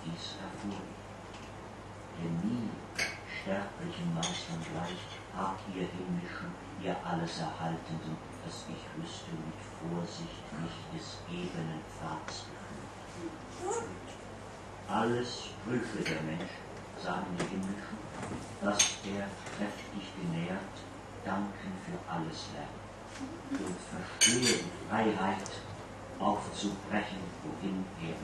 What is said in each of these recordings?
dies erfuhr ich. Denn nie, sterblichen Meistern gleich, habt ihr himmlischen, ihr alles Erhaltenden, dass ich wüsste, mit Vorsicht mich des ebenen Pfads geführt. Alles prüfe der Mensch, sagen die Himmlischen, dass er kräftig genährt, danken für alles lernt und verstehe die Freiheit aufzubrechen, wohin er will.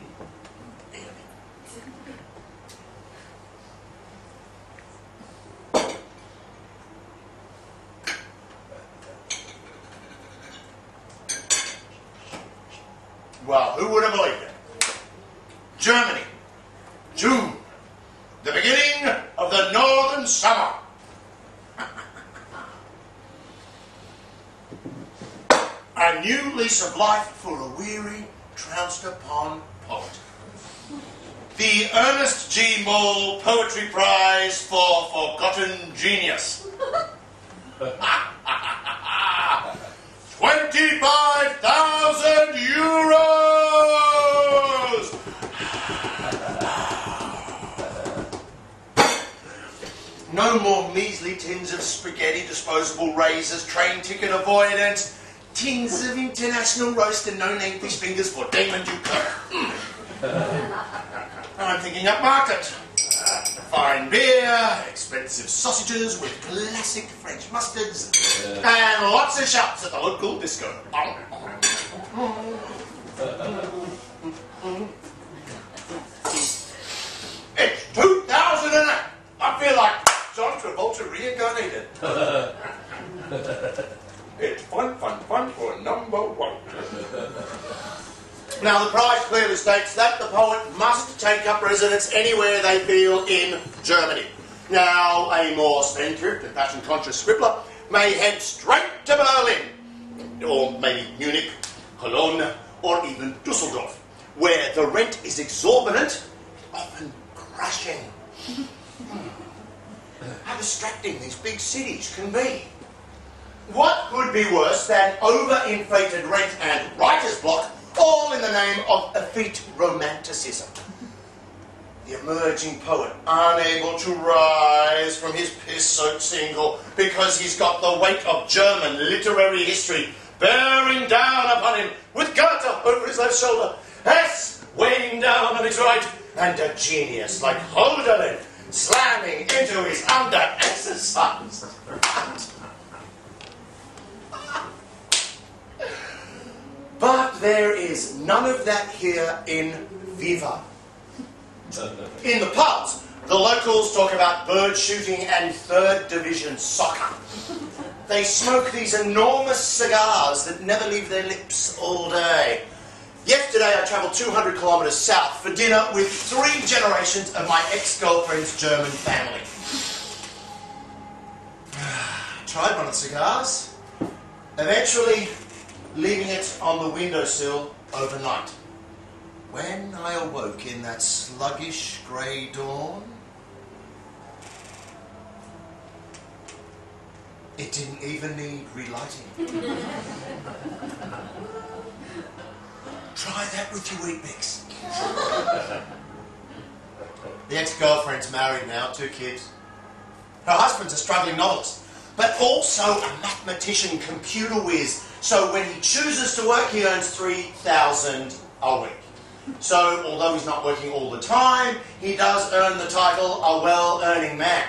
Well, who would have believed it? Germany, June, the beginning of the northern summer. A new lease of life for a weary, trounced-upon poet. The Ernest G. Moll Poetry Prize for Forgotten Genius. 25,000 euros! No more measly tins of spaghetti, disposable razors, train ticket avoidance, tins of international roast and no-name fish fingers for Damon Dukirk. I'm thinking upmarket. Fine beer, expensive sausages with classic French mustards, and lots of shots at the local disco. It's 2008. I feel like John Travolta reincarnated. It's fun for number one. Now, the prize clearly states that the poet must take up residence anywhere they feel in Germany. Now, a more spendthrift and fashion-conscious scribbler may head straight to Berlin, or maybe Munich, Cologne, or even Dusseldorf, where the rent is exorbitant, often crushing. How distracting these big cities can be. What could be worse than overinflated rent and writer's block, all in the name of effete romanticism? The emerging poet, unable to rise from his piss-soaked single because he's got the weight of German literary history bearing down upon him with Goethe over his left shoulder, Hess weighing down on his right, and a genius like Hölderlin slamming into his under-exercised front. But there is none of that here in Viva. In the pubs, the locals talk about bird shooting and third division soccer. They smoke these enormous cigars that never leave their lips all day. Yesterday I travelled 200 kilometres south for dinner with 3 generations of my ex-girlfriend's German family. Tried one of the cigars, eventually leaving it on the windowsill overnight. When I awoke in that sluggish grey dawn, it didn't even need relighting. Try that with your Weet-Bix. The ex-girlfriend's married now, 2 kids. Her husband's a struggling novelist, but also a mathematician computer whiz. So when he chooses to work, he earns $3,000 a week. So, although he's not working all the time, he does earn the title a well-earning man.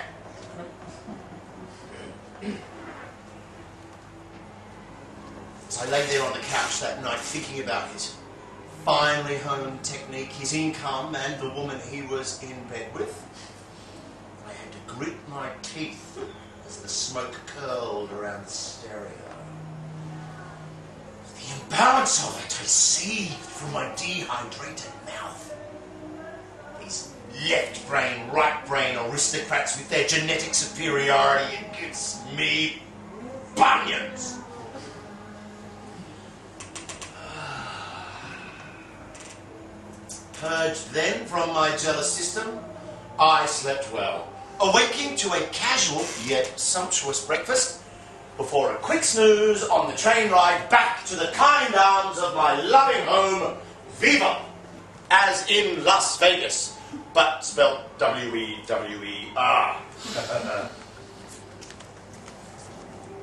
As I lay there on the couch that night thinking about his finely honed technique, his income, and the woman he was in bed with, I had to grit my teeth as the smoke curled around the stereo. The imbalance of it I seethed from my dehydrated mouth. These left brain, right brain aristocrats with their genetic superiority against me, bunions. Purged then from my jealous system, I slept well, awaking to a casual yet sumptuous breakfast before a quick snooze on the train ride back to the kind arms of my loving home, Viva, as in Las Vegas, but spelled W-E-W-E-R.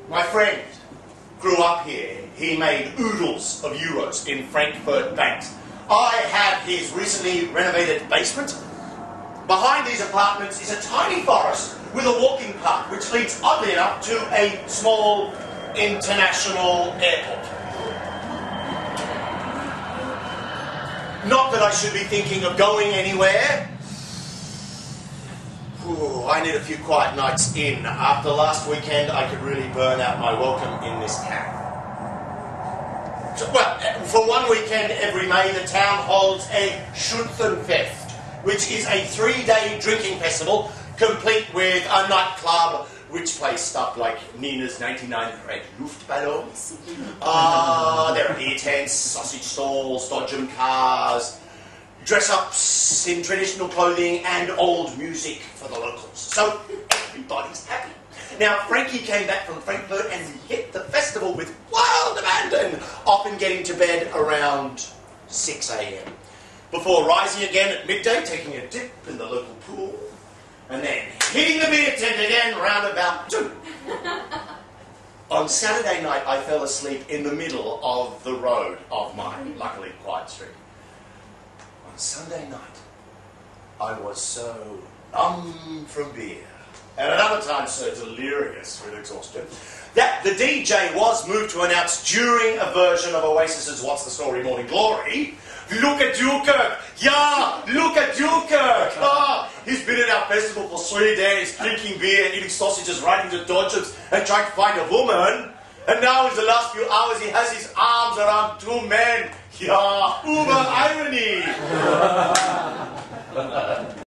My friend grew up here. He made oodles of euros in Frankfurt banks. I have his recently renovated basement. Behind these apartments is a tiny forest with a walking path which leads, oddly enough, to a small international airport. Not that I should be thinking of going anywhere. Ooh, I need a few quiet nights in. After last weekend, I could really burn out my welcome in this town. So, well, for one weekend every May, the town holds a Schützenfest, which is a 3-day drinking festival, complete with a nightclub which plays stuff like Nina's 99 Red Luftballons. There are beer tents, sausage stalls, dodgem cars, dress-ups in traditional clothing, and old music for the locals. So everybody's happy. Now, Frankie came back from Frankfurt and we hit the festival with wild abandon, often getting to bed around 6 a.m. before rising again at midday, taking a dip in the local pool, and then hitting the beer tent again round about 2. On Saturday night, I fell asleep in the middle of the road of my luckily quiet street. On Sunday night, I was so numb from beer, and at other times so delirious with exhaustion, that the DJ was moved to announce during a version of Oasis's What's the Story Morning Glory, "Look at Dukirk! Yeah, look at Dukirk! Ah, he's been at our festival for 3 days, drinking beer, eating sausages, riding the dodgers, and trying to find a woman. And now in the last few hours, he has his arms around 2 men. Yeah, uber irony!"